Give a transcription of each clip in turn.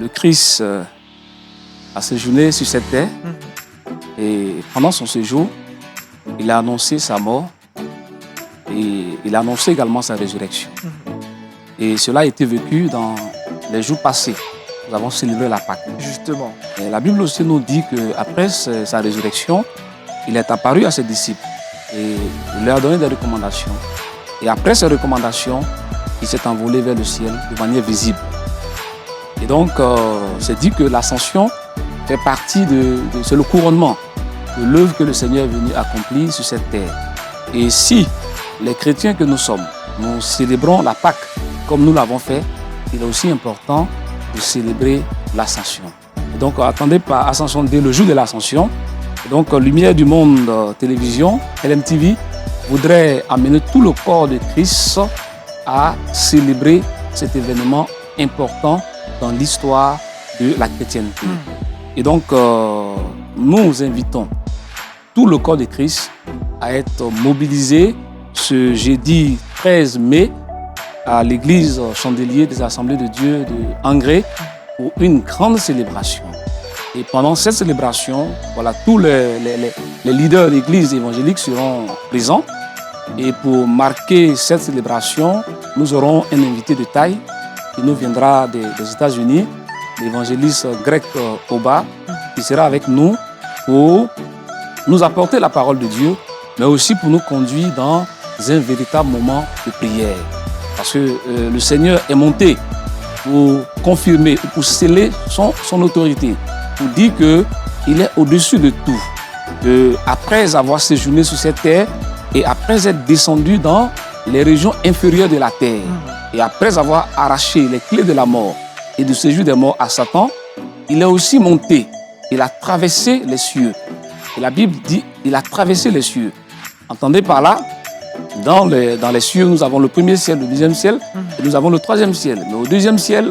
le Christ a séjourné sur cette terre et pendant son séjour, il a annoncé sa mort et il a annoncé également sa résurrection. Et cela a été vécu dans les jours passés. Nous avons célébré la Pâque. Justement. Et la Bible aussi nous dit qu'après sa résurrection, il est apparu à ses disciples et il leur a donné des recommandations. Et après ces recommandations, il s'est envolé vers le ciel de manière visible. Et donc, c'est dit que l'ascension fait partie c'est le couronnement de l'œuvre que le Seigneur est venu accomplir sur cette terre. Et si les chrétiens que nous sommes, nous célébrons la Pâque comme nous l'avons fait, il est aussi important de célébrer l'ascension. Et donc, attendez pas Ascension dès le jour de l'ascension. Et donc, Lumière du Monde Télévision, LMTV, voudrait amener tout le corps de Christ à célébrer cet événement important dans l'histoire de la chrétienté. Et donc, nous invitons tout le corps de Christ à être mobilisé ce jeudi 13 mai à l'église Chandelier des Assemblées de Dieu de Angré pour une grande célébration. Et pendant cette célébration, voilà, tous les leaders de l'église évangélique seront présents. Et pour marquer cette célébration, nous aurons un invité de taille qui nous viendra des États-Unis, l'évangéliste Greg Oba, qui sera avec nous pour nous apporter la parole de Dieu, mais aussi pour nous conduire dans un véritable moment de prière. Parce que le Seigneur est monté pour confirmer, pour sceller son autorité, pour dire qu'il est au-dessus de tout. Après avoir séjourné sur cette terre et après être descendu dans les régions inférieures de la terre, et après avoir arraché les clés de la mort et du séjour des morts à Satan, il est aussi monté. Il a traversé les cieux. Et la Bible dit il a traversé les cieux. Entendez par là, dans les cieux, nous avons le premier ciel, le deuxième ciel, et nous avons le troisième ciel. Mais au deuxième ciel,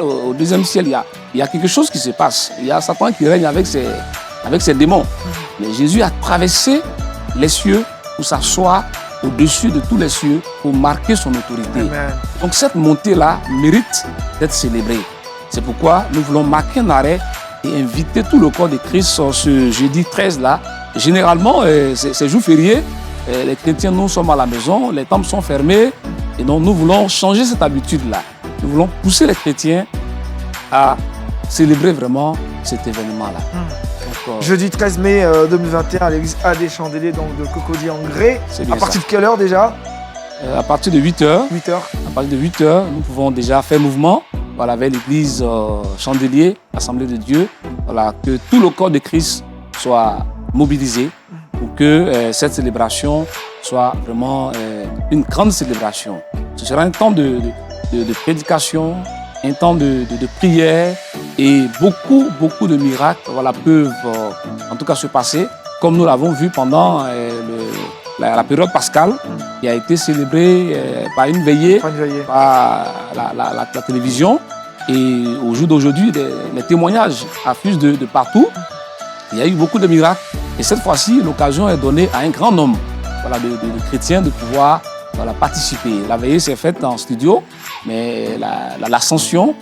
il y a quelque chose qui se passe. Il y a Satan qui règne avec ses démons. Mais Jésus a traversé les cieux pour s'asseoir au-dessus de tous les cieux pour marquer son autorité. Amen. Donc cette montée-là mérite d'être célébrée. C'est pourquoi nous voulons marquer un arrêt et inviter tout le corps de Christ ce jeudi 13-là. Généralement, c'est jour férié. Les chrétiens, nous sommes à la maison, les temples sont fermés. Et donc, nous voulons changer cette habitude-là. Nous voulons pousser les chrétiens à célébrer vraiment cet événement-là. Jeudi 13 mai 2021 à l'église A.D. Chandelier donc de Cocody en Grès. À partir de quelle heure déjà? À partir de 8h. 8h. À partir de 8h, nous pouvons déjà faire mouvement vers l'église Chandelier, Assemblée de Dieu. Voilà, que tout le corps de Christ soit mobilisé pour que cette célébration soit vraiment une grande célébration. Ce sera un temps de prédication, un temps de prière et beaucoup de miracles peuvent en tout cas se passer, comme nous l'avons vu pendant la période pascale qui a été célébrée par une veillée, par la télévision. Et au jour d'aujourd'hui, les témoignages affusent de partout. Il y a eu beaucoup de miracles. Et cette fois-ci, l'occasion est donnée à un grand nombre de chrétiens de pouvoir participer. La veillée s'est faite en studio, mais l'ascension,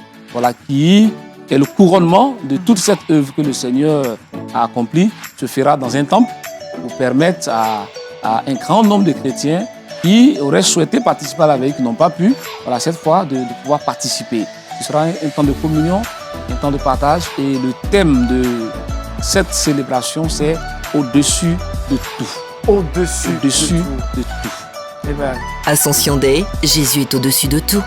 qui est le couronnement de toute cette œuvre que le Seigneur a accomplie, se fera dans un temple pour permettre à un grand nombre de chrétiens qui auraient souhaité participer à la veillée, qui n'ont pas pu, cette fois, de pouvoir participer. Ce sera un temps de communion, un temps de partage, et le thème de cette célébration, c'est au-dessus de tout. Au-dessus de tout. Amen. Ascension Day, Jésus est au-dessus de tout.